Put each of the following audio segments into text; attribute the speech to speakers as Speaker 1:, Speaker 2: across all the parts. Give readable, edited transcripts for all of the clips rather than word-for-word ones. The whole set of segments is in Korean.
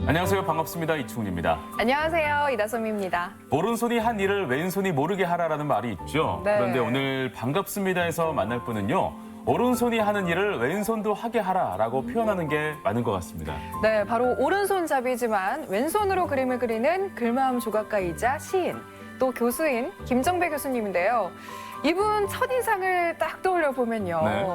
Speaker 1: 안녕하세요. 반갑습니다. 이충훈입니다.
Speaker 2: 안녕하세요. 이다솜입니다.
Speaker 1: 오른손이 한 일을 왼손이 모르게 하라라는 말이 있죠.
Speaker 2: 네.
Speaker 1: 그런데 오늘 반갑습니다에서 만날 분은요. 오른손이 하는 일을 왼손도 하게 하라라고 표현하는 게 맞는 것 같습니다.
Speaker 2: 네, 바로 오른손잡이지만 왼손으로 그림을 그리는 글마음 조각가이자 시인, 또 교수인 김정배 교수님인데요. 이분 첫인상을 딱 떠올려 보면요.
Speaker 1: 네.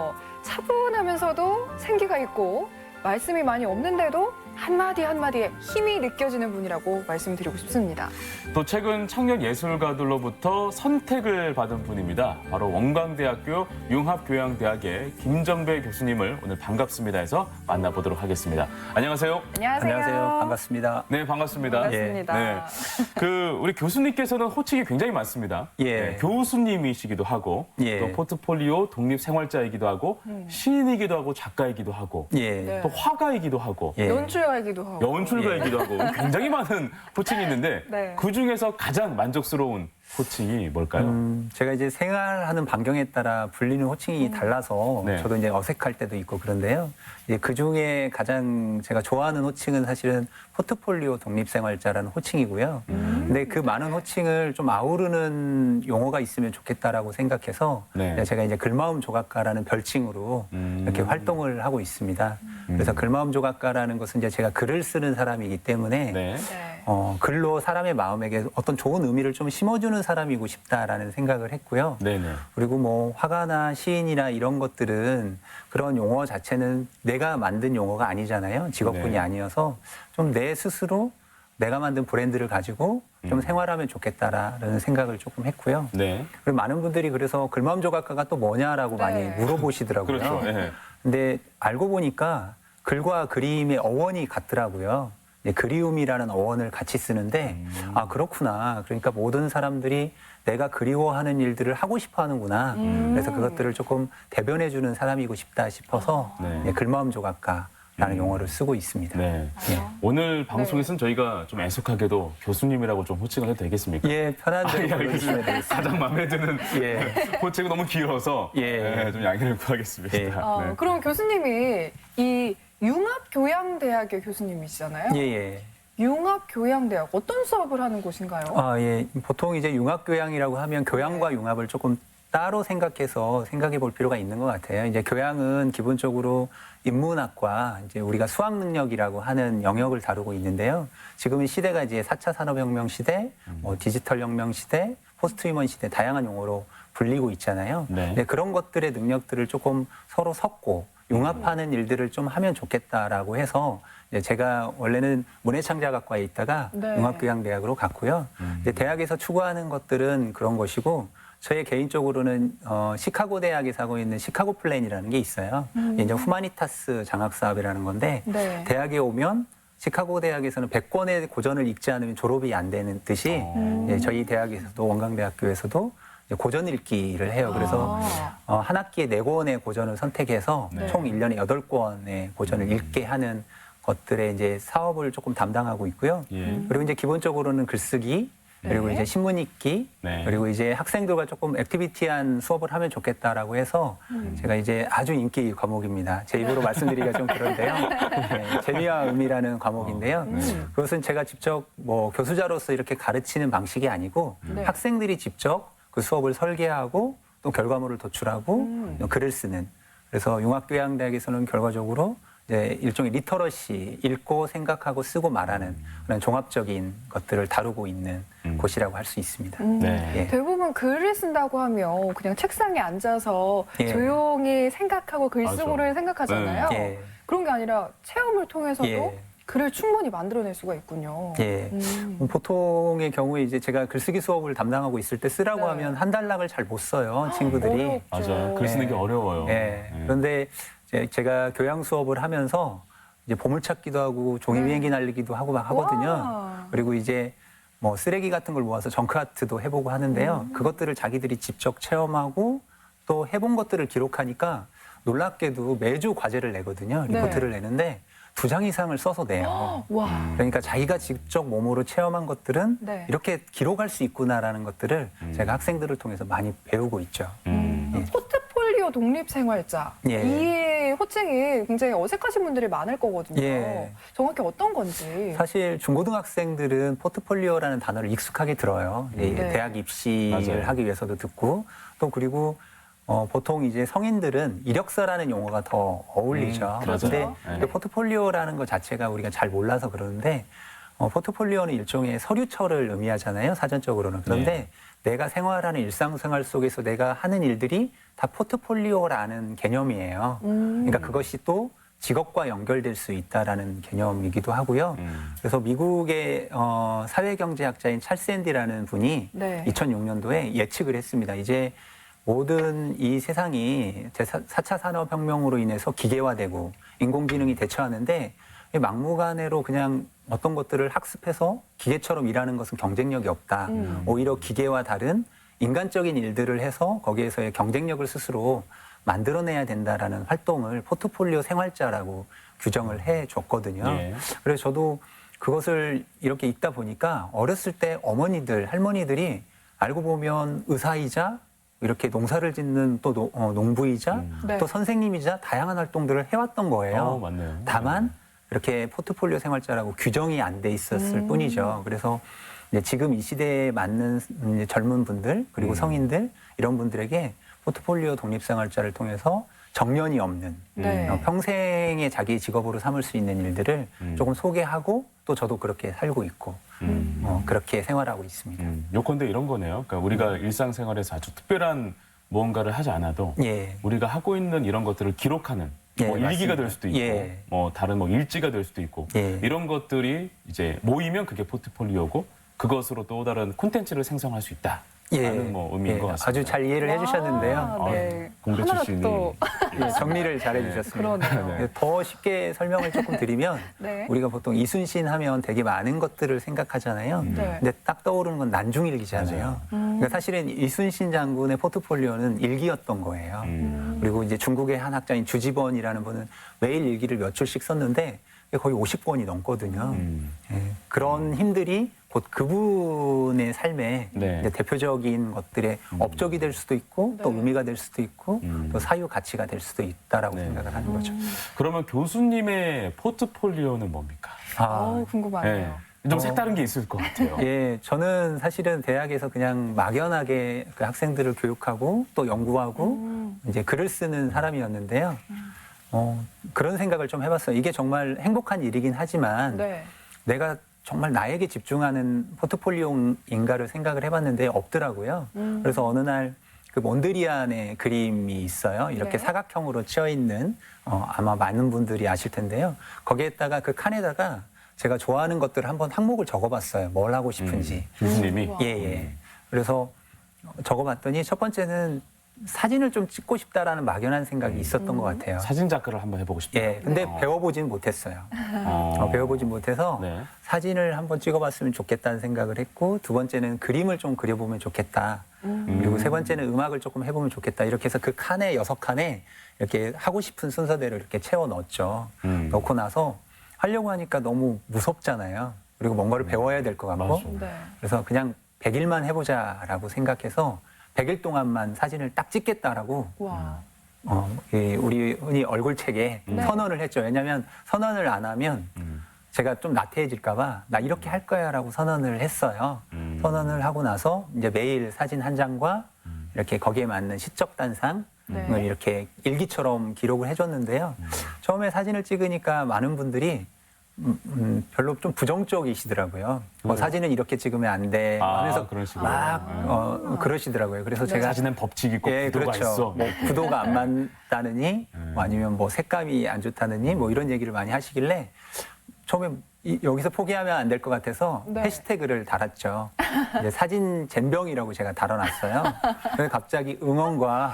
Speaker 2: 차분하면서도 생기가 있고 말씀이 많이 없는데도 한마디 한마디에 힘이 느껴지는 분이라고 말씀드리고 싶습니다.
Speaker 1: 또 최근 청년 예술가들로부터 선택을 받은 분입니다. 바로 원광대학교 융합교양대학의 김정배 교수님을 오늘 반갑습니다에서 만나보도록 하겠습니다. 안녕하세요.
Speaker 2: 안녕하세요.
Speaker 3: 안녕하세요. 반갑습니다.
Speaker 1: 네, 반갑습니다.
Speaker 2: 반갑습니다.
Speaker 1: 네. 우리 교수님께서는 호칭이 굉장히 많습니다.
Speaker 3: 예.
Speaker 1: 네, 교수님이시기도 하고,
Speaker 3: 예.
Speaker 1: 또 포트폴리오 독립생활자이기도 하고, 시인이기도 하고, 작가이기도 하고,
Speaker 3: 예.
Speaker 2: 네.
Speaker 1: 또 화가이기도 하고,
Speaker 3: 예.
Speaker 2: 연출가이기도 하고.
Speaker 1: 연출가이기도 하고, 굉장히 많은 호칭이 있는데,
Speaker 2: 네.
Speaker 1: 그 중에서 가장 만족스러운 호칭이 뭘까요?
Speaker 3: 제가 이제 생활하는 반경에 따라 불리는 호칭이 달라서
Speaker 1: 네.
Speaker 3: 저도 이제 어색할 때도 있고 그런데요. 이제 그 중에 가장 제가 좋아하는 호칭은 사실은 포트폴리오 독립생활자라는 호칭이고요. 근데 그 많은 호칭을 좀 아우르는 용어가 있으면 좋겠다라고 생각해서
Speaker 1: 네.
Speaker 3: 제가 이제 글마음 조각가라는 별칭으로 이렇게 활동을 하고 있습니다. 그래서 글마음 조각가라는 것은 이제 제가 글을 쓰는 사람이기 때문에
Speaker 1: 네.
Speaker 2: 네.
Speaker 3: 글로 사람의 마음에게 어떤 좋은 의미를 좀 심어주는 사람이고 싶다라는 생각을 했고요.
Speaker 1: 네네.
Speaker 3: 그리고 뭐 화가나 시인이나 이런 것들은 그런 용어 자체는 내가 만든 용어가 아니잖아요. 직업군이
Speaker 1: 네.
Speaker 3: 아니어서 좀 내 스스로 내가 만든 브랜드를 가지고 좀 생활하면 좋겠다라는 생각을 조금 했고요.
Speaker 1: 네.
Speaker 3: 그리고 많은 분들이 그래서 글마음 조각가가 또 뭐냐라고
Speaker 2: 네.
Speaker 3: 많이 물어보시더라고요.
Speaker 1: 그렇죠. 네.
Speaker 3: 근데 알고 보니까 글과 그림의 어원이 같더라고요. 이제 그리움이라는 어원을 같이 쓰는데 아 그렇구나. 그러니까 모든 사람들이 내가 그리워하는 일들을 하고 싶어 하는구나. 그래서 그것들을 조금 대변해 주는 사람이고 싶다 싶어서
Speaker 1: 네.
Speaker 3: 예, 글마음 조각가라는 용어를 쓰고 있습니다.
Speaker 1: 네. 오늘 방송에서는 저희가 좀 애석하게도 교수님이라고 좀 호칭을 해도 되겠습니까?
Speaker 3: 예, 편한 대로
Speaker 1: 알겠습니다.
Speaker 3: 불러주시면 되겠습니다.
Speaker 1: 가장 마음에 드는
Speaker 3: 예.
Speaker 1: 호칭은 너무 길어서
Speaker 3: 예.
Speaker 1: 네, 좀 양해를 구하겠습니다.
Speaker 3: 예.
Speaker 1: 네.
Speaker 2: 그럼 교수님이 이 융합교양대학의 교수님이시잖아요.
Speaker 3: 예, 예.
Speaker 2: 융합교양대학 어떤 수업을 하는 곳인가요?
Speaker 3: 아, 예. 보통 이제 융합교양이라고 하면 교양과 융합을 조금 따로 생각해서 생각해 볼 필요가 있는 것 같아요. 이제 교양은 기본적으로 인문학과 이제 우리가 수학 능력이라고 하는 영역을 다루고 있는데요. 지금은 시대가 이제 4차 산업혁명 시대, 디지털 혁명 시대, 포스트 휴먼 시대 다양한 용어로 불리고 있잖아요.
Speaker 1: 네.
Speaker 3: 근데 그런 것들의 능력들을 조금 서로 섞고 융합하는 일들을 좀 하면 좋겠다라고 해서 이제 제가 원래는 문해창작학과에 있다가
Speaker 2: 네.
Speaker 3: 융합교양대학으로 갔고요. 이제 대학에서 추구하는 것들은 그런 것이고 저의 개인적으로는 시카고 대학에서 하고 있는 시카고 플랜이라는 게 있어요. 이제 후마니타스 장학 사업이라는 건데
Speaker 2: 네.
Speaker 3: 대학에 오면 시카고 대학에서는 100권의 고전을 읽지 않으면 졸업이 안 되는 듯이 예, 저희 대학에서도 원광대학교에서도 이제 고전 읽기를 해요. 그래서 한 학기에 4권의 고전을 선택해서
Speaker 1: 네.
Speaker 3: 총 1년에 8권의 고전을 읽게 하는 것들의 이제 사업을 조금 담당하고 있고요.
Speaker 1: 예.
Speaker 3: 그리고 이제 기본적으로는 글쓰기, 그리고
Speaker 2: 네.
Speaker 3: 이제 신문 읽기,
Speaker 1: 네.
Speaker 3: 그리고 이제 학생들과 조금 액티비티한 수업을 하면 좋겠다라고 해서 제가 이제 아주 인기 과목입니다. 제 입으로 말씀드리기가 좀 그런데요. 네, 재미와 의미라는 과목인데요. 그것은 제가 직접 뭐 교수자로서 이렇게 가르치는 방식이 아니고
Speaker 2: 네.
Speaker 3: 학생들이 직접 그 수업을 설계하고 또 결과물을 도출하고 글을 쓰는. 그래서 융합교양대학에서는 결과적으로 이제 일종의 리터러시, 읽고 생각하고 쓰고 말하는 그런 종합적인 것들을 다루고 있는 곳이라고 할 수 있습니다.
Speaker 1: 네.
Speaker 3: 예.
Speaker 2: 대부분 글을 쓴다고 하면 그냥 책상에 앉아서
Speaker 3: 예.
Speaker 2: 조용히 생각하고 글쓰고를
Speaker 1: 맞아.
Speaker 2: 생각하잖아요.
Speaker 3: 예.
Speaker 2: 그런 게 아니라 체험을 통해서도
Speaker 3: 예.
Speaker 2: 글을 충분히 만들어낼 수가 있군요.
Speaker 3: 예. 보통의 경우에 이제 제가 글쓰기 수업을 담당하고 있을 때 쓰라고
Speaker 2: 네.
Speaker 3: 하면 한 달락을 잘 못 써요, 친구들이.
Speaker 2: 어렵죠.
Speaker 1: 맞아요. 글 쓰는 게
Speaker 3: 예.
Speaker 1: 어려워요.
Speaker 3: 예.
Speaker 1: 예.
Speaker 3: 그런데 제가 교양 수업을 하면서 이제 보물찾기도 하고 종이 비행기 날리기도 하고 막 하거든요.
Speaker 2: 와.
Speaker 3: 그리고 이제 뭐 쓰레기 같은 걸 모아서 정크 아트도 해보고 하는데요. 그것들을 자기들이 직접 체험하고 또 해본 것들을 기록하니까 놀랍게도 매주 과제를 내거든요.
Speaker 2: 네.
Speaker 3: 리포트를 내는데 2장 이상을 써서 내요.
Speaker 2: 와.
Speaker 3: 그러니까 자기가 직접 몸으로 체험한 것들은
Speaker 2: 네.
Speaker 3: 이렇게 기록할 수 있구나라는 것들을 제가 학생들을 통해서 많이 배우고 있죠.
Speaker 2: 포트폴리오 독립생활자.
Speaker 3: 예.
Speaker 2: 이 교수님 호칭이 굉장히 어색하신 분들이 많을 거거든요.
Speaker 3: 예.
Speaker 2: 정확히 어떤 건지.
Speaker 3: 사실 중고등학생들은 포트폴리오라는 단어를 익숙하게 들어요. 예,
Speaker 2: 네.
Speaker 3: 대학 입시를
Speaker 1: 맞아요.
Speaker 3: 하기 위해서도 듣고 또 그리고 보통 이제 성인들은 이력서라는 용어가 더 어울리죠.
Speaker 2: 그렇죠.
Speaker 3: 근데
Speaker 1: 네.
Speaker 3: 그 포트폴리오라는 것 자체가 우리가 잘 몰라서 그러는데 포트폴리오는 일종의 서류처를 의미하잖아요. 사전적으로는. 그런데 내가 생활하는 일상생활 속에서 내가 하는 일들이 다 포트폴리오라는 개념이에요. 그러니까 그것이 또 직업과 연결될 수 있다라는 개념이기도 하고요. 그래서 미국의 사회경제학자인 찰스 앤디라는 분이
Speaker 2: 네.
Speaker 3: 2006년도에 예측을 했습니다. 이제 모든 이 세상이 제4차 산업혁명으로 인해서 기계화되고 인공지능이 대처하는데 막무가내로 그냥 어떤 것들을 학습해서 기계처럼 일하는 것은 경쟁력이 없다. 오히려 기계와 다른 인간적인 일들을 해서 거기에서의 경쟁력을 스스로 만들어내야 된다라는 활동을 포트폴리오 생활자라고 규정을 해줬거든요.
Speaker 1: 예.
Speaker 3: 그래서 저도 그것을 이렇게 읽다 보니까 어렸을 때 어머니들, 할머니들이 알고 보면 의사이자 이렇게 농사를 짓는 또 농부이자
Speaker 2: 네.
Speaker 3: 또 선생님이자 다양한 활동들을 해왔던 거예요.
Speaker 1: 맞네요.
Speaker 3: 다만 이렇게 포트폴리오 생활자라고 규정이 안 돼 있었을 뿐이죠. 그래서 이제 지금 이 시대에 맞는 이제 젊은 분들 그리고 성인들 이런 분들에게 포트폴리오 독립생활자를 통해서 정년이 없는
Speaker 2: 네.
Speaker 3: 평생의 자기 직업으로 삼을 수 있는 일들을 조금 소개하고 또 저도 그렇게 살고 있고 그렇게 생활하고 있습니다.
Speaker 1: 요컨대 이런 거네요. 그러니까 우리가 일상생활에서 아주 특별한 무언가를 하지 않아도
Speaker 3: 예.
Speaker 1: 우리가 하고 있는 이런 것들을 기록하는
Speaker 3: 예,
Speaker 1: 뭐 일기가
Speaker 3: 맞습니다.
Speaker 1: 될 수도 있고
Speaker 3: 예.
Speaker 1: 뭐 다른 뭐 일지가 될 수도 있고
Speaker 3: 예.
Speaker 1: 이런 것들이 이제 모이면 그게 포트폴리오고 그것으로 또 다른 콘텐츠를 생성할 수 있다. 라는 뭐 의미인 것 같습니다.
Speaker 3: 아주 잘 이해를 해주셨는데요.
Speaker 2: 아, 네.
Speaker 1: 공대
Speaker 2: 하나로
Speaker 1: 출신이.
Speaker 2: 또
Speaker 3: 예, 정리를 잘 해주셨습니다.
Speaker 2: 그러네요.
Speaker 3: 예, 더 쉽게 설명을 조금 드리면
Speaker 2: 네.
Speaker 3: 우리가 보통 이순신 하면 되게 많은 것들을 생각하잖아요.
Speaker 2: 네.
Speaker 3: 근데 딱 떠오르는 건 난중일기잖아요. 그러니까 사실은 이순신 장군의 포트폴리오는 일기였던 거예요. 그리고 이제 중국의 한 학자인 주지번이라는 분은 매일 일기를 몇 줄씩 썼는데 거의 50권이 넘거든요. 예, 그런 힘들이 곧 그분의 삶의
Speaker 1: 네.
Speaker 3: 이제 대표적인 것들의 업적이 될 수도 있고 또
Speaker 2: 네.
Speaker 3: 의미가 될 수도 있고 또 사유 가치가 될 수도 있다라고
Speaker 1: 네.
Speaker 3: 생각을 하는 거죠.
Speaker 1: 그러면 교수님의 포트폴리오는 뭡니까?
Speaker 2: 궁금하네요.
Speaker 1: 좀 색다른 게 있을 것 같아요.
Speaker 3: 예, 저는 사실은 대학에서 그냥 막연하게 그 학생들을 교육하고 또 연구하고 이제 글을 쓰는 사람이었는데요. 그런 생각을 좀 해봤어요. 이게 정말 행복한 일이긴 하지만
Speaker 2: 네.
Speaker 3: 내가 정말 나에게 집중하는 포트폴리오인가를 생각을 해봤는데 없더라고요. 그래서 어느 날 그 몬드리안의 그림이 있어요. 이렇게
Speaker 2: 네.
Speaker 3: 사각형으로 치어 있는 아마 많은 분들이 아실 텐데요. 거기에다가 그 칸에다가 제가 좋아하는 것들을 한번 항목을 적어봤어요. 뭘 하고 싶은지.
Speaker 1: 교수님이
Speaker 2: 우와.
Speaker 3: 예, 예. 그래서 적어봤더니 첫 번째는 사진을 좀 찍고 싶다라는 막연한 생각이 있었던 것 같아요.
Speaker 1: 사진 작가를 한번 해보고 싶다.
Speaker 3: 예, 근데 배워보진 못했어요. 배워보진 못해서
Speaker 1: 네.
Speaker 3: 사진을 한번 찍어봤으면 좋겠다는 생각을 했고 두 번째는 그림을 좀 그려보면 좋겠다. 그리고 세 번째는 음악을 조금 해보면 좋겠다. 이렇게 해서 그 칸에 6칸에 이렇게 하고 싶은 순서대로 이렇게 채워 넣었죠. 넣고 나서 하려고 하니까 너무 무섭잖아요. 그리고 뭔가를 배워야 될 것 같고.
Speaker 1: 맞아.
Speaker 2: 네.
Speaker 3: 그래서 그냥 100일만 해보자라고 생각해서 100일 동안만 사진을 딱 찍겠다라고
Speaker 2: 와.
Speaker 3: 우리 흔히 얼굴책에
Speaker 2: 네.
Speaker 3: 선언을 했죠. 왜냐하면 선언을 안 하면 제가 좀 나태해질까봐 나 이렇게 할 거야라고 선언을 했어요. 선언을 하고 나서 이제 매일 사진 한 장과 이렇게 거기에 맞는 시적 단상을
Speaker 2: 네.
Speaker 3: 이렇게 일기처럼 기록을 해줬는데요. 처음에 사진을 찍으니까 많은 분들이 별로 좀 부정적이시더라고요. 사진은 이렇게 찍으면 안 돼. 하면서
Speaker 1: 그런 식으로.
Speaker 3: 막 그러시더라고요. 그래서 제가
Speaker 1: 사진은 법칙이 있고
Speaker 3: 예,
Speaker 1: 구도가
Speaker 3: 그렇죠.
Speaker 1: 있어.
Speaker 3: 뭐 구도가 안 맞다느니, 뭐 아니면 뭐 색감이 안 좋다느니, 뭐 이런 얘기를 많이 하시길래 처음에 여기서 포기하면 안 될 것 같아서
Speaker 2: 네.
Speaker 3: 해시태그를 달았죠. 이제 사진 잼병이라고 제가 달아놨어요. 그래서 갑자기 응원과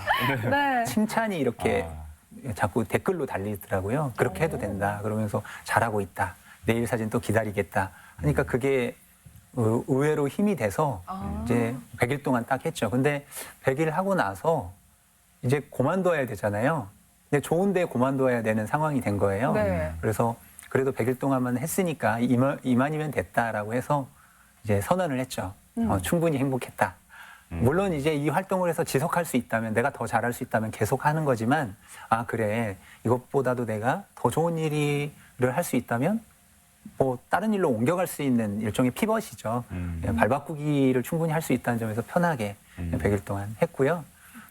Speaker 2: 네.
Speaker 3: 칭찬이 이렇게 자꾸 댓글로 달리더라고요. 그렇게 해도 된다. 그러면서 잘하고 있다. 내일 사진 또 기다리겠다. 하니까 그게 의외로 힘이 돼서 이제 100일 동안 딱 했죠. 근데 100일 하고 나서 이제 그만둬야 되잖아요. 근데 좋은데 그만둬야 되는 상황이 된 거예요.
Speaker 2: 네.
Speaker 3: 그래서 그래도 100일 동안만 했으니까 이만이면 됐다라고 해서 이제 선언을 했죠. 충분히 행복했다. 물론 이제 이 활동을 해서 지속할 수 있다면, 내가 더 잘할 수 있다면 계속 하는 거지만, 아, 그래, 이것보다도 내가 더 좋은 일을 할 수 있다면 뭐 다른 일로 옮겨갈 수 있는 일종의 피벗이죠. 발바꾸기를 충분히 할 수 있다는 점에서 편하게 100일 동안 했고요.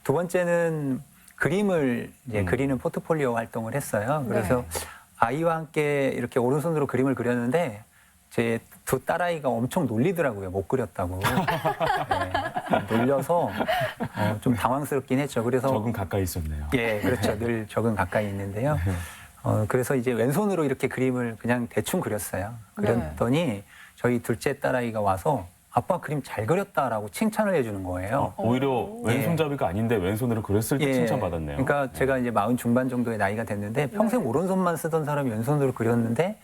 Speaker 3: 두 번째는 그림을 이제 그리는 포트폴리오 활동을 했어요. 그래서 아이와 함께 이렇게 오른손으로 그림을 그렸는데 제 두 딸아이가 엄청 놀리더라고요. 못 그렸다고. 네, 놀려서 좀 당황스럽긴 했죠. 그래서
Speaker 1: 적응 가까이 있었네요.
Speaker 3: 예, 그렇죠. 늘 적응 가까이 있는데요. 그래서 이제 왼손으로 이렇게 그림을 그냥 대충 그렸어요. 그랬더니 저희 둘째 딸아이가 와서 아빠 그림 잘 그렸다라고 칭찬을 해주는 거예요.
Speaker 1: 오히려 왼손잡이가 아닌데 왼손으로 그렸을 때
Speaker 3: 예.
Speaker 1: 칭찬받았네요.
Speaker 3: 그러니까 제가 이제 40 중반 정도의 나이가 됐는데 평생 오른손만 쓰던 사람이 왼손으로 그렸는데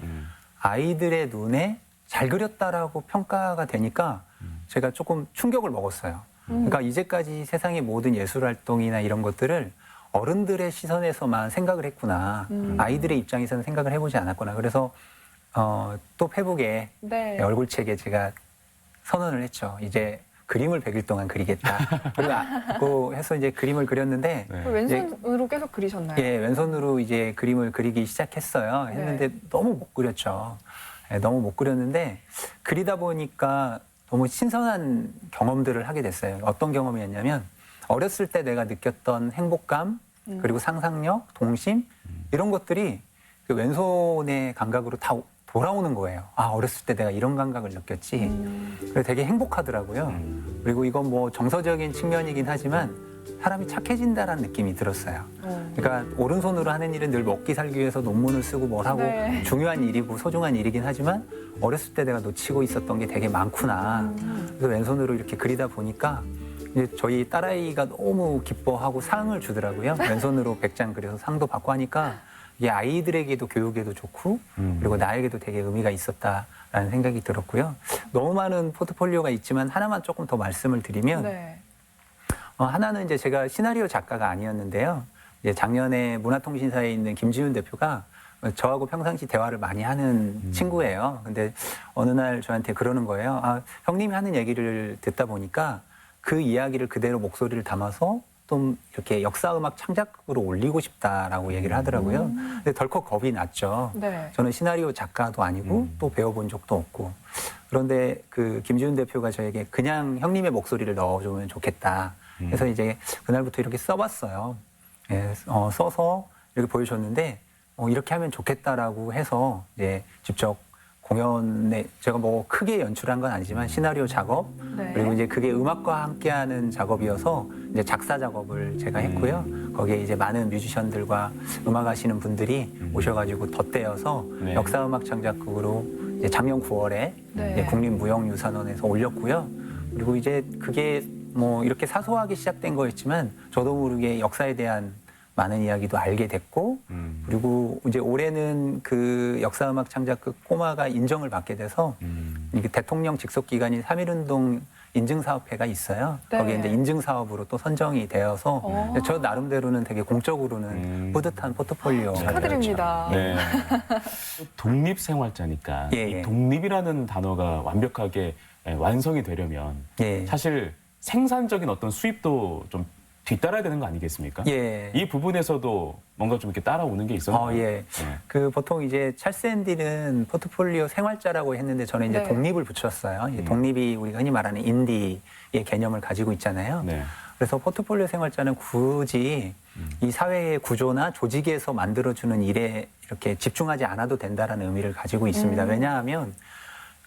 Speaker 3: 아이들의 눈에 잘 그렸다라고 평가가 되니까 제가 조금 충격을 먹었어요. 그러니까 이제까지 세상의 모든 예술 활동이나 이런 것들을 어른들의 시선에서만 생각을 했구나. 아이들의 입장에서는 생각을 해보지 않았구나. 그래서 또 페북에
Speaker 2: 네.
Speaker 3: 얼굴책에 제가 선언을 했죠. 이제 그림을 100일 동안 그리겠다. 그리고 해서 이제 그림을 그렸는데
Speaker 1: 네.
Speaker 2: 왼손으로 계속 그리셨나요?
Speaker 3: 예, 왼손으로 이제 그림을 그리기 시작했어요. 했는데 너무 못 그렸죠. 예, 너무 못 그렸는데 그리다 보니까 너무 신선한 경험들을 하게 됐어요. 어떤 경험이었냐면 어렸을 때 내가 느꼈던 행복감 그리고 상상력, 동심 이런 것들이 그 왼손의 감각으로 다 돌아오는 거예요. 아, 어렸을 때 내가 이런 감각을 느꼈지. 그래서 되게 행복하더라고요. 그리고 이건 뭐 정서적인 측면이긴 하지만 사람이 착해진다라는 느낌이 들었어요. 그러니까 오른손으로 하는 일은 늘 먹기 살기 위해서 논문을 쓰고 뭘 하고
Speaker 2: 네.
Speaker 3: 중요한 일이고 소중한 일이긴 하지만 어렸을 때 내가 놓치고 있었던 게 되게 많구나. 그래서 왼손으로 이렇게 그리다 보니까 이제 저희 딸아이가 너무 기뻐하고 상을 주더라고요. 왼손으로 100장 그려서 상도 받고 하니까 이게 아이들에게도 교육에도 좋고 그리고 나에게도 되게 의미가 있었다라는 생각이 들었고요. 너무 많은 포트폴리오가 있지만 하나만 조금 더 말씀을 드리면
Speaker 2: 네.
Speaker 3: 하나는 이제 제가 시나리오 작가가 아니었는데요. 이제 작년에 문화통신사에 있는 김지훈 대표가 저하고 평상시 대화를 많이 하는 친구예요. 근데 어느 날 저한테 그러는 거예요. 아, 형님이 하는 얘기를 듣다 보니까 그 이야기를 그대로 목소리를 담아서 좀 이렇게 역사음악 창작으로 올리고 싶다라고 얘기를 하더라고요. 근데 덜컥 겁이 났죠.
Speaker 2: 네.
Speaker 3: 저는 시나리오 작가도 아니고 또 배워본 적도 없고. 그런데 그 김지훈 대표가 저에게 그냥 형님의 목소리를 넣어주면 좋겠다. 그래서 이제 그날부터 이렇게 써봤어요. 예, 써서 이렇게 보여줬는데 이렇게 하면 좋겠다라고 해서 이제 직접 공연에 제가 뭐 크게 연출한 건 아니지만 시나리오 작업
Speaker 2: 네.
Speaker 3: 그리고 이제 그게 음악과 함께하는 작업이어서 이제 작사 작업을 제가 했고요. 거기에 이제 많은 뮤지션들과 음악하시는 분들이 오셔가지고 덧대어서
Speaker 1: 네.
Speaker 3: 역사 음악 창작극으로 이제 작년 9월에
Speaker 2: 네.
Speaker 3: 국립무형유산원에서 올렸고요. 그리고 이제 그게 뭐 이렇게 사소하게 시작된 거였지만 저도 모르게 역사에 대한 많은 이야기도 알게 됐고 그리고 이제 올해는 그 역사음악 창작극 꼬마가 인정을 받게 돼서 이게 대통령 직속 기관인 3.1운동 인증사업회가 있어요.
Speaker 2: 네.
Speaker 3: 거기에 이제 인증사업으로 또 선정이 되어서 저 나름대로는 되게 공적으로는 뿌듯한 포트폴리오.
Speaker 2: 축하드립니다.
Speaker 1: 네. 독립생활자니까
Speaker 3: 예, 예.
Speaker 1: 이 독립이라는 단어가 완벽하게 완성이 되려면
Speaker 3: 예.
Speaker 1: 사실 생산적인 어떤 수입도 좀 뒤따라야 되는 거 아니겠습니까?
Speaker 3: 예.
Speaker 1: 이 부분에서도 뭔가 좀 이렇게 따라오는 게 있었나요?
Speaker 3: 예. 그 보통 이제 찰스 앤디는 포트폴리오 생활자라고 했는데 저는 이제
Speaker 2: 네.
Speaker 3: 독립을 붙였어요. 이제 독립이 우리가 흔히 말하는 인디의 개념을 가지고 있잖아요.
Speaker 1: 네.
Speaker 3: 그래서 포트폴리오 생활자는 굳이 이 사회의 구조나 조직에서 만들어주는 일에 이렇게 집중하지 않아도 된다라는 의미를 가지고 있습니다. 왜냐하면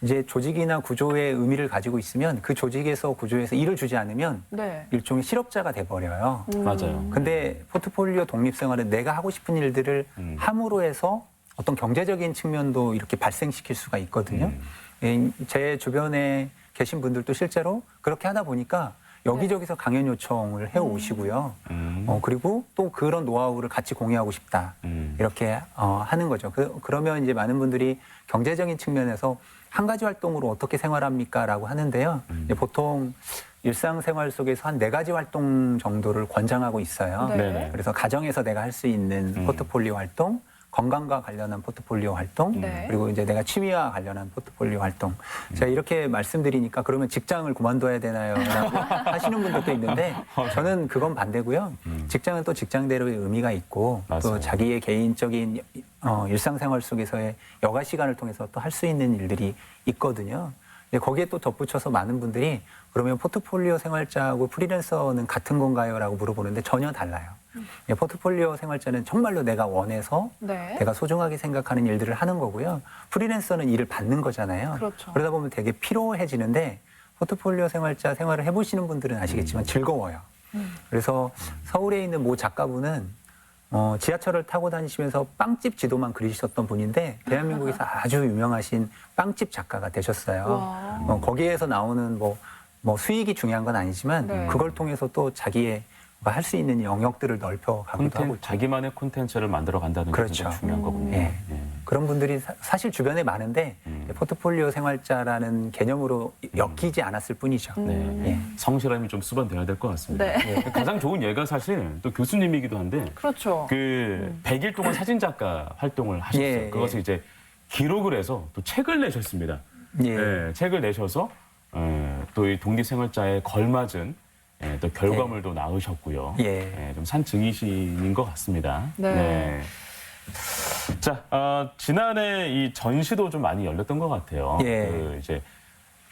Speaker 3: 이제 조직이나 구조의 의미를 가지고 있으면 그 조직에서 구조에서 일을 주지 않으면
Speaker 2: 네.
Speaker 3: 일종의 실업자가 돼버려요.
Speaker 1: 맞아요.
Speaker 3: 근데 포트폴리오 독립생활은 내가 하고 싶은 일들을 함으로 해서 어떤 경제적인 측면도 이렇게 발생시킬 수가 있거든요. 제 주변에 계신 분들도 실제로 그렇게 하다 보니까 여기저기서 강연 요청을 해오시고요. 그리고 또 그런 노하우를 같이 공유하고 싶다. 이렇게 하는 거죠. 그러면 이제 많은 분들이 경제적인 측면에서 한 가지 활동으로 어떻게 생활합니까? 라고 하는데요. 이제 보통 일상생활 속에서 한 4가지 활동 정도를 권장하고 있어요.
Speaker 2: 네.
Speaker 1: 네네.
Speaker 3: 그래서 가정에서 내가 할 수 있는 포트폴리오 활동, 건강과 관련한 포트폴리오 활동,
Speaker 2: 네.
Speaker 3: 그리고 이제 내가 취미와 관련한 포트폴리오 활동. 제가 이렇게 말씀드리니까 그러면 직장을 그만둬야 되나요? 라고 하시는 분들도 있는데 저는 그건 반대고요. 직장은 또 직장대로의 의미가 있고
Speaker 1: 맞아요.
Speaker 3: 또 자기의 개인적인 일상생활 속에서의 여가 시간을 통해서 또 할 수 있는 일들이 있거든요. 근데 거기에 또 덧붙여서 많은 분들이 그러면 포트폴리오 생활자하고 프리랜서는 같은 건가요? 라고 물어보는데 전혀 달라요. 포트폴리오 생활자는 정말로 내가 원해서
Speaker 2: 네.
Speaker 3: 내가 소중하게 생각하는 일들을 하는 거고요. 프리랜서는 일을 받는 거잖아요.
Speaker 2: 그렇죠.
Speaker 3: 그러다 보면 되게 피로해지는데 포트폴리오 생활자 생활을 해보시는 분들은 아시겠지만 즐거워요. 그래서 서울에 있는 모 작가분은 지하철을 타고 다니시면서 빵집 지도만 그리셨던 분인데 대한민국에서 아주 유명하신 빵집 작가가 되셨어요.
Speaker 2: 와.
Speaker 3: 거기에서 나오는 뭐 수익이 중요한 건 아니지만
Speaker 2: 네.
Speaker 3: 그걸 통해서 또 자기의 할 수 있는 영역들을 넓혀가기도 하고 있죠.
Speaker 1: 자기만의 콘텐츠를 만들어 간다는 게
Speaker 3: 그렇죠.
Speaker 1: 굉장히 중요한 거군요.
Speaker 3: 예.
Speaker 1: 예.
Speaker 3: 그런 분들이 사실 주변에 많은데 포트폴리오 생활자라는 개념으로 엮이지 않았을 뿐이죠.
Speaker 1: 네.
Speaker 3: 예.
Speaker 1: 성실함이 좀 수반돼야 될 것 같습니다.
Speaker 2: 네.
Speaker 1: 가장 좋은 예가 사실 또 교수님이기도 한데
Speaker 2: 그렇죠.
Speaker 1: 그 100일 동안 사진 작가 활동을 하셨어요.
Speaker 3: 예,
Speaker 1: 그것을
Speaker 3: 예.
Speaker 1: 이제 기록을 해서 또 책을 내셨습니다.
Speaker 3: 예.
Speaker 1: 예, 책을 내셔서 또 이 독립생활자에 걸맞은 또 결과물도 낳으셨고요.
Speaker 3: 예.
Speaker 1: 좀 산증이신인 것 같습니다.
Speaker 2: 네.
Speaker 1: 자, 지난해 이 전시도 좀 많이 열렸던 것 같아요.
Speaker 3: 예.
Speaker 1: 그 이제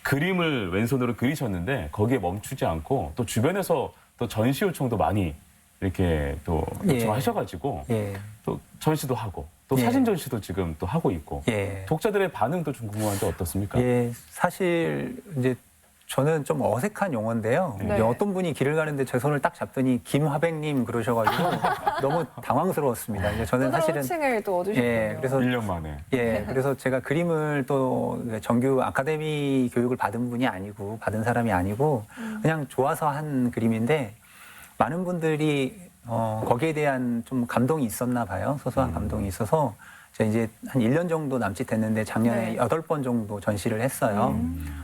Speaker 1: 그림을 왼손으로 그리셨는데 거기에 멈추지 않고 또 주변에서 또 전시 요청도 많이 이렇게 또
Speaker 3: 예.
Speaker 1: 요청하셔가지고
Speaker 3: 예.
Speaker 1: 또 전시도 하고 또
Speaker 3: 예.
Speaker 1: 사진 전시도 지금 또 하고 있고
Speaker 3: 예.
Speaker 1: 독자들의 반응도 좀 궁금한데 어떻습니까?
Speaker 3: 예, 사실 이제 저는 좀 어색한 용어인데요.
Speaker 2: 네.
Speaker 3: 이제 어떤 분이 길을 가는데 제 손을 딱 잡더니 김화백님 그러셔가지고 너무 당황스러웠습니다. 이제 저는
Speaker 2: 또 다른
Speaker 3: 사실은
Speaker 2: 호칭을 또 얻으셨군요.
Speaker 3: 예, 그래서
Speaker 1: 1년 만에.
Speaker 3: 예, 그래서 제가 그림을 또 정규 아카데미 교육을 받은 분이 아니고 받은 사람이 아니고 그냥 좋아서 한 그림인데 많은 분들이 거기에 대한 좀 감동이 있었나 봐요. 소소한 감동이 있어서 제가 이제 한 1년 정도 남짓 됐는데 작년에
Speaker 2: 네.
Speaker 3: 8번 정도 전시를 했어요.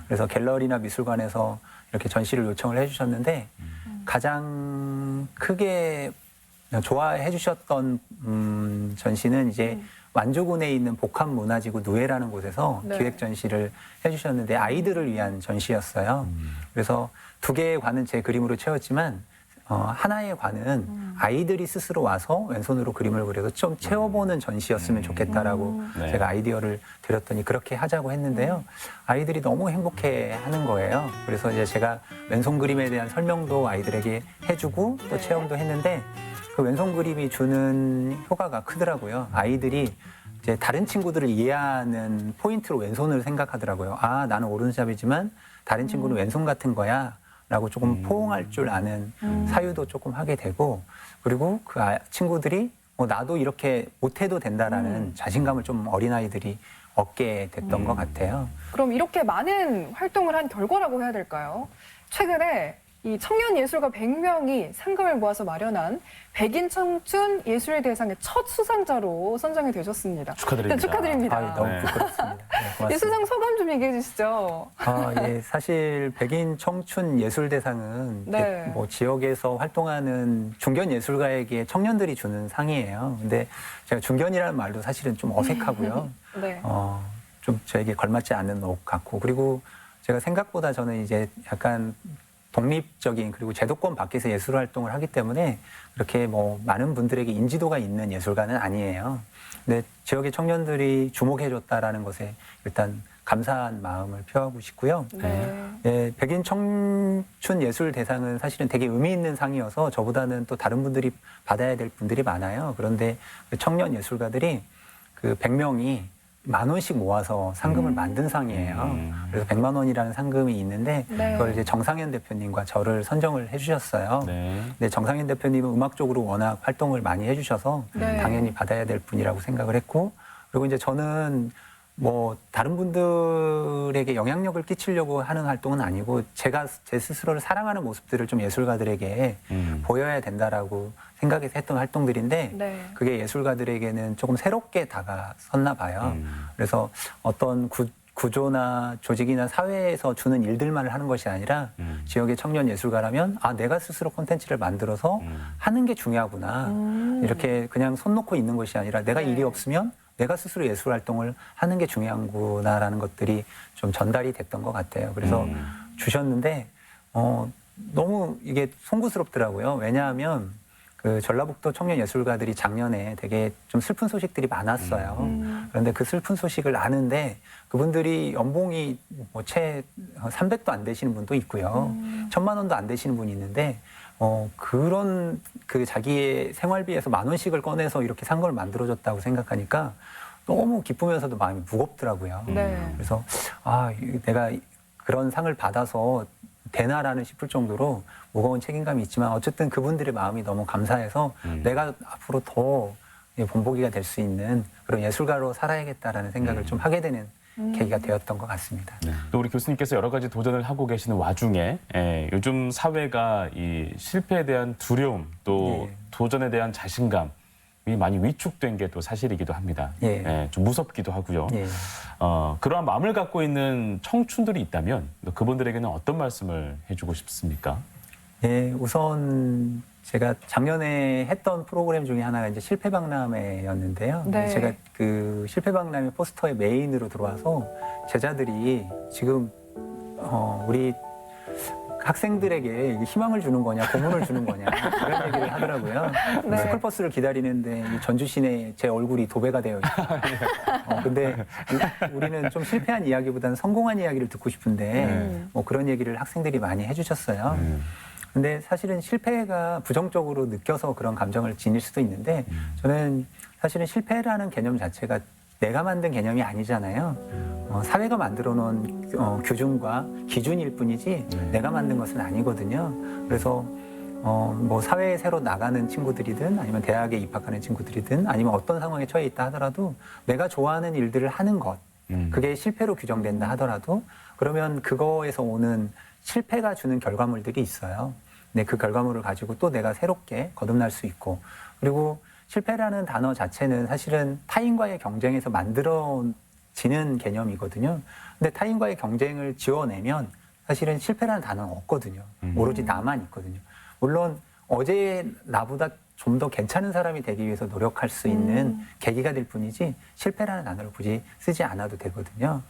Speaker 3: 그래서 갤러리나 미술관에서 이렇게 전시를 요청을 해주셨는데 가장 크게 좋아해 주셨던 전시는 이제 완주군에 있는 복합문화지구 누에라는 곳에서
Speaker 2: 네.
Speaker 3: 기획 전시를 해주셨는데 아이들을 위한 전시였어요. 그래서 두 개의 관은 제 그림으로 채웠지만 하나의 관은 아이들이 스스로 와서 왼손으로 그림을 그려서 좀 채워보는 전시였으면 좋겠다라고
Speaker 1: 네.
Speaker 3: 제가 아이디어를 드렸더니 그렇게 하자고 했는데요. 아이들이 너무 행복해하는 거예요. 그래서 이제 제가 왼손 그림에 대한 설명도 아이들에게 해주고 또
Speaker 2: 네.
Speaker 3: 체험도 했는데 그 왼손 그림이 주는 효과가 크더라고요. 아이들이 이제 다른 친구들을 이해하는 포인트로 왼손을 생각하더라고요. 아, 나는 오른손잡이지만 다른 친구는 왼손 같은 거야. 라고 조금 포옹할 줄 아는 사유도 조금 하게 되고 그리고 그 친구들이 나도 이렇게 못해도 된다라는 자신감을 좀 어린아이들이 얻게 됐던 것 같아요.
Speaker 2: 그럼 이렇게 많은 활동을 한 결과라고 해야 될까요? 최근에 이 청년 예술가 100명이 상금을 모아서 마련한 백인 청춘 예술 대상의 첫 수상자로 선정이 되셨습니다.
Speaker 1: 축하드립니다.
Speaker 2: 일단 축하드립니다.
Speaker 3: 아, 너무
Speaker 1: 네.
Speaker 3: 부끄럽습니다. 네,
Speaker 2: 이
Speaker 3: 고맙습니다.
Speaker 2: 수상 소감 좀 얘기해 주시죠.
Speaker 3: 예, 사실 백인 청춘 예술 대상은
Speaker 2: 네.
Speaker 3: 뭐 지역에서 활동하는 중견 예술가에게 청년들이 주는 상이에요. 근데 제가 중견이라는 말도 사실은 좀 어색하고요.
Speaker 2: 네.
Speaker 3: 좀 저에게 걸맞지 않는 옷 같고 그리고 제가 생각보다 저는 이제 약간 독립적인 그리고 제도권 밖에서 예술 활동을 하기 때문에 그렇게 뭐 많은 분들에게 인지도가 있는 예술가는 아니에요. 근데 지역의 청년들이 주목해줬다라는 것에 일단 감사한 마음을 표하고 싶고요.
Speaker 2: 네.
Speaker 3: 예, 백인 청춘 예술 대상은 사실은 되게 의미 있는 상이어서 저보다는 또 다른 분들이 받아야 될 분들이 많아요. 그런데 그 청년 예술가들이 그 100명이 10,000원씩 모아서 상금을 만든 상이에요. 그래서 100만 원이라는 상금이 있는데
Speaker 2: 네.
Speaker 3: 그걸 이제 정상현 대표님과 저를 선정을 해주셨어요.
Speaker 1: 네.
Speaker 3: 근데 정상현 대표님은 음악적으로 워낙 활동을 많이 해주셔서
Speaker 2: 네.
Speaker 3: 당연히 받아야 될 분이라고 생각을 했고 그리고 이제 저는 뭐 다른 분들에게 영향력을 끼치려고 하는 활동은 아니고 제가 제 스스로를 사랑하는 모습들을 좀 예술가들에게 보여야 된다라고 생각해서 했던 활동들인데
Speaker 2: 네.
Speaker 3: 그게 예술가들에게는 조금 새롭게 다가섰나 봐요. 그래서 어떤 구조나 조직이나 사회에서 주는 일들만을 하는 것이 아니라 지역의 청년 예술가라면 내가 스스로 콘텐츠를 만들어서 하는 게 중요하구나. 이렇게 그냥 손 놓고 있는 것이 아니라 내가
Speaker 2: 네.
Speaker 3: 일이 없으면 내가 스스로 예술 활동을 하는 게 중요한구나라는 것들이 좀 전달이 됐던 것 같아요. 그래서 주셨는데 너무 이게 송구스럽더라고요. 왜냐하면 그 전라북도 청년 예술가들이 작년에 되게 좀 슬픈 소식들이 많았어요. 그런데 그 슬픈 소식을 아는데 그분들이 연봉이 채 300도 안 되시는 분도 있고요. 1,000만 원도 안 되시는 분이 있는데 그런 그 자기의 생활비에서 10,000원씩을 꺼내서 이렇게 산 걸 만들어줬다고 생각하니까 너무 기쁘면서도 마음이 무겁더라고요.
Speaker 2: 네.
Speaker 3: 그래서 내가 그런 상을 받아서 되나라는 싶을 정도로 무거운 책임감이 있지만 어쨌든 그분들의 마음이 너무 감사해서 내가 앞으로 더 본보기가 될 수 있는 그런 예술가로 살아야겠다라는 생각을 좀 하게 되는 계기가 되었던 것 같습니다.
Speaker 1: 또 우리 교수님께서 여러 가지 도전을 하고 계시는 와중에 요즘 사회가 이 실패에 대한 두려움 또
Speaker 3: 예.
Speaker 1: 도전에 대한 자신감이 많이 위축된 게 또 사실이기도 합니다.
Speaker 3: 예.
Speaker 1: 좀 무섭기도 하고요.
Speaker 3: 예.
Speaker 1: 그러한 마음을 갖고 있는 청춘들이 있다면 그분들에게는 어떤 말씀을 해주고 싶습니까?
Speaker 3: 네, 우선 제가 작년에 했던 프로그램 중에 하나가 이제 실패박람회였는데요.
Speaker 2: 네.
Speaker 3: 제가 그 실패박람회 포스터의 메인으로 들어와서 제자들이 지금 우리 학생들에게 희망을 주는 거냐, 고문을 주는 거냐 이런 얘기를 하더라고요.
Speaker 2: 네.
Speaker 3: 스쿨버스를 기다리는데 이 전주 시내에 제 얼굴이 도배가 되어 있어요. 근데 우리는 좀 실패한 이야기보다는 성공한 이야기를 듣고 싶은데 그런 얘기를 학생들이 많이 해주셨어요. 근데 사실은 실패가 부정적으로 느껴서 그런 감정을 지닐 수도 있는데 저는 사실은 실패라는 개념 자체가 내가 만든 개념이 아니잖아요. 사회가 만들어 놓은 규준과 기준일 뿐이지 내가 만든 것은 아니거든요. 그래서 뭐 사회에 새로 나가는 친구들이든 아니면 대학에 입학하는 친구들이든 아니면 어떤 상황에 처해 있다 하더라도 내가 좋아하는 일들을 하는 것 그게 실패로 규정된다 하더라도 그러면 그거에서 오는 실패가 주는 결과물들이 있어요. 근데 그 결과물을 가지고 또 내가 새롭게 거듭날 수 있고 그리고 실패라는 단어 자체는 사실은 타인과의 경쟁에서 만들어지는 개념이거든요. 근데 타인과의 경쟁을 지워내면 사실은 실패라는 단어는 없거든요. 오로지 나만 있거든요. 물론 어제 나보다 좀 더 괜찮은 사람이 되기 위해서 노력할 수 있는 계기가 될 뿐이지 실패라는 단어를 굳이 쓰지 않아도 되거든요.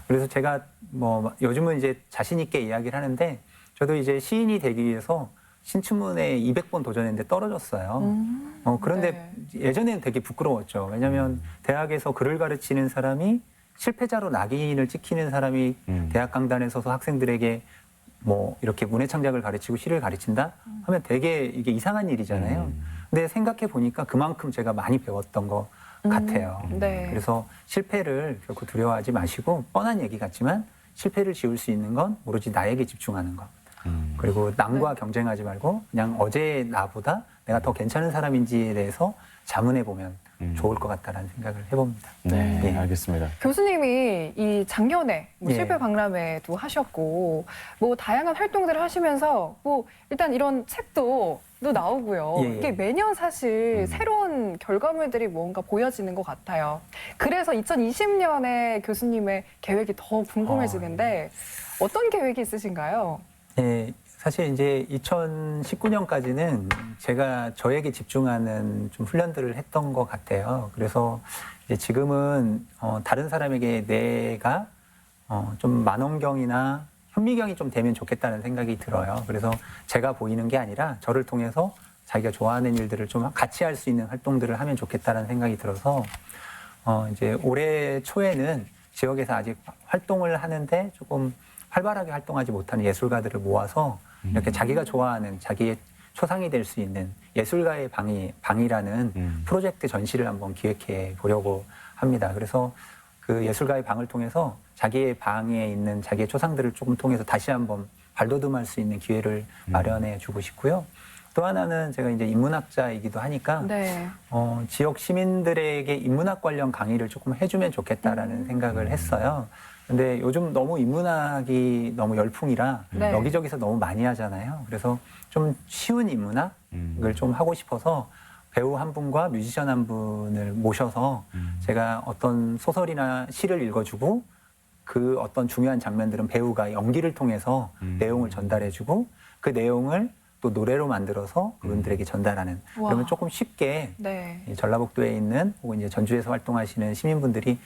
Speaker 3: 그래서 제가 뭐 요즘은 이제 자신 있게 이야기를 하는데 저도 이제 시인이 되기 위해서 신춘문에 200번 도전했는데 떨어졌어요. 그런데 예전에는 되게 부끄러웠죠. 왜냐하면 대학에서 글을 가르치는 사람이 실패자로 낙인을 찍히는 사람이 대학 강단에 서서 학생들에게 뭐 이렇게 문해창작을 가르치고 시를 가르친다 하면 되게 이게 이상한 일이잖아요. 근데 생각해 보니까 그만큼 제가 많이 배웠던 것 같아요.
Speaker 2: 네.
Speaker 3: 그래서 실패를 결코 두려워하지 마시고 뻔한 얘기 같지만 실패를 지울 수 있는 건 오로지 나에게 집중하는 것. 그리고 남과 경쟁하지 말고 그냥 어제의 나보다 내가 더 괜찮은 사람인지에 대해서 자문해 보면 좋을 것 같다라는 생각을 해봅니다.
Speaker 1: 네,
Speaker 3: 예.
Speaker 1: 알겠습니다.
Speaker 2: 교수님이 이 작년에 뭐
Speaker 3: 예.
Speaker 2: 실패 박람회도 하셨고 뭐 다양한 활동들을 하시면서 뭐 일단 이런 책도 나오고요.
Speaker 3: 예, 예.
Speaker 2: 이게 매년 사실 새로운 결과물들이 뭔가 보여지는 것 같아요. 그래서 2020년에 교수님의 계획이 더 궁금해지는데 어떤 계획이 있으신가요?
Speaker 3: 네, 사실 이제 2019년까지는 제가 저에게 집중하는 좀 훈련들을 했던 것 같아요. 그래서 이제 지금은 다른 사람에게 내가 좀 만원경이나 현미경이 좀 되면 좋겠다는 생각이 들어요. 그래서 제가 보이는 게 아니라 저를 통해서 자기가 좋아하는 일들을 좀 같이 할 수 있는 활동들을 하면 좋겠다는 생각이 들어서 이제 올해 초에는 지역에서 아직 활동을 하는데 조금 활발하게 활동하지 못하는 예술가들을 모아서 이렇게 자기가 좋아하는 자기의 초상이 될 수 있는 예술가의 방이라는 프로젝트 전시를 한번 기획해 보려고 합니다. 그래서 그 예술가의 방을 통해서 자기의 방에 있는 자기의 초상들을 조금 통해서 다시 한번 발돋움할 수 있는 기회를 마련해 주고 싶고요. 또 하나는 제가 이제 인문학자이기도 하니까
Speaker 2: 네.
Speaker 3: 지역 시민들에게 인문학 관련 강의를 조금 해주면 좋겠다라는 생각을 했어요. 근데 요즘 너무 인문학이 너무 열풍이라
Speaker 2: 네.
Speaker 3: 여기저기서 너무 많이 하잖아요. 그래서 좀 쉬운 인문학을 좀 하고 싶어서 배우 한 분과 뮤지션 한 분을 모셔서 제가 어떤 소설이나 시를 읽어주고 그 어떤 중요한 장면들은 배우가 연기를 통해서 내용을 전달해주고 그 내용을 또 노래로 만들어서 그분들에게 전달하는.
Speaker 2: 와.
Speaker 3: 그러면 조금 쉽게
Speaker 2: 네.
Speaker 3: 이 전라북도에 있는 혹은 이제 전주에서 활동하시는 시민분들이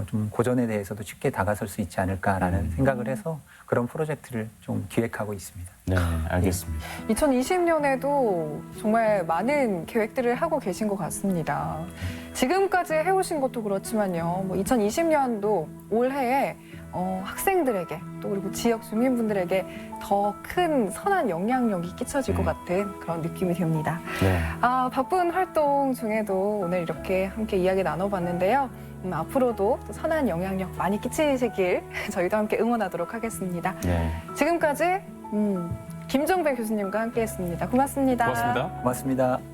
Speaker 3: 좀 고전에 대해서도 쉽게 다가설 수 있지 않을까라는 생각을 해서 그런 프로젝트를 좀 기획하고 있습니다.
Speaker 1: 네, 알겠습니다.
Speaker 2: 2020년에도 정말 많은 계획들을 하고 계신 것 같습니다. 지금까지 해오신 것도 그렇지만요. 2020년도 올해에 학생들에게 또 그리고 지역 주민분들에게 더 큰 선한 영향력이 끼쳐질 것 같은 그런 느낌이 듭니다.
Speaker 1: 네.
Speaker 2: 바쁜 활동 중에도 오늘 이렇게 함께 이야기 나눠봤는데요. 앞으로도 또 선한 영향력 많이 끼치시길 저희도 함께 응원하도록 하겠습니다.
Speaker 1: 네.
Speaker 2: 지금까지 김정배 교수님과 함께했습니다. 고맙습니다.
Speaker 1: 고맙습니다.
Speaker 3: 고맙습니다.